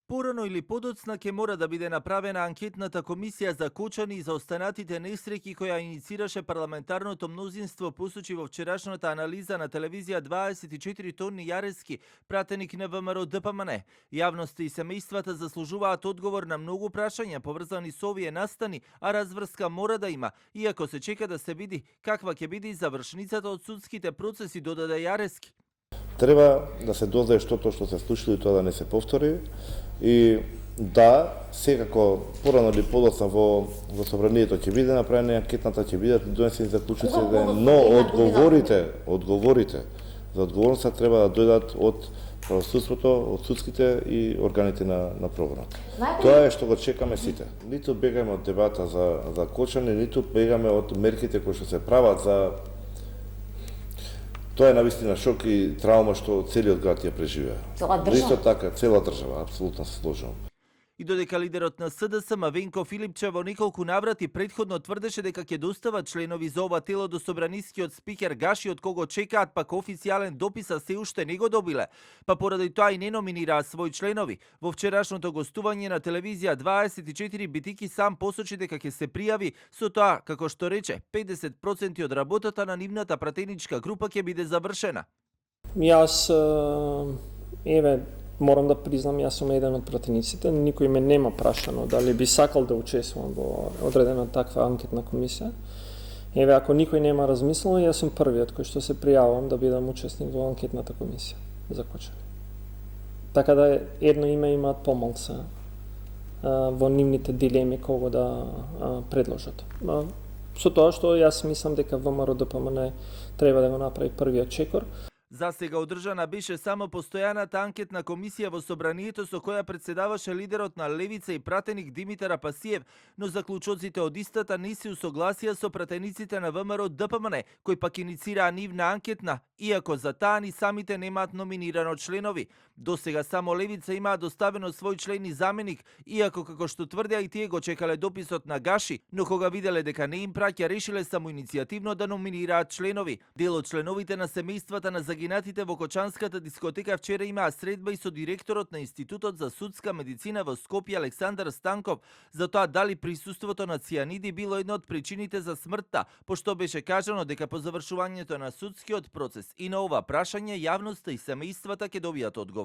Порано или подоцна ќе мора да биде направена анкетната комисија за Кочани и за останатите несреќи која иницираше парламентарното мнозинство, посочи во вчерашната анализа на телевизија 24 тонни јарески, пратеник на ВМРО ДПМН. Јавноста и семејствата заслужуваат одговор на многу прашања поврзани со овие настани, а разврска мора да има, иако се чека да се види каква ќе биде и завршницата од судските процеси, додаде Јарески. Треба да се дознае што се случило и тоа да не се повтори. И да, секако порано или подоцна во собранието ќе биде направена анкетната, ќе бидат донесени заклучоци, но одговорите за одговорноста треба да дојдат од правосудството, од судските и органите на прогонот. Тоа е што го чекаме сите. Ниту бегаме од дебата за Кочани, ниту бегаме од мерките кои што се прават за. Тоа е навистина шок и траума што целиот град ја преживеа. Исто така, цела држава, апсолутно се сложувам. И додека лидерот на СДС Мавенко Филипче во неколку наврати предходно тврдеше дека ќе достава членови за ова тело до собранискиот спикер Гаши, од кого чекаат пак официјален допис, а се уште не го добиле, па поради тоа и не номинираа своји членови. Во вчерашното гостување на телевизија 24 Битики сам посочи дека ќе се пријави, со тоа, како што рече, 50% од работата на нивната пратеничка група ќе биде завршена. Јас морам да признам, јас сум еден од пратениците, никој ме нема прашано дали би сакал да учествувам во одредена таква анкетна комисија. Ако никој нема размислено, јас сум првиот кој што се пријавам да бидам учесник во анкетната комисија за Кочани. Така да едно име имаат помалку во нивните дилеми кого да предложат. Со тоа што јас мислам дека ВМРО ДПМН треба да го направи првиот чекор. За сега одржана беше само постојаната анкетна комисија во собранието со која председаваше лидерот на Левица и пратеник Димитар Апасиев, но заклучоците од истата не се усогласија со пратениците на ВМРО ДПМН, кои пак иницираа нивна анкетна, иако за таа ни самите немаат номинирано членови. До сега само Левица имаа доставено свој член и заменик, иако како што тврдеа и тие го чекале дописот на Гаши, но кога виделе дека не им праќа, решиле самоиницијативно да номинираат членови. Дел од членовите на семејствата на загинатите во Кочанската дискотека вчера имаа средба и со директорот на Институтот за судска медицина во Скопје Александар Станков за тоа дали присуството на цијаниди било една од причините за смртта, пошто беше кажано дека по завршувањето на судскиот процес и на ова прашање јавноста и семејствата ќе добијат одговор.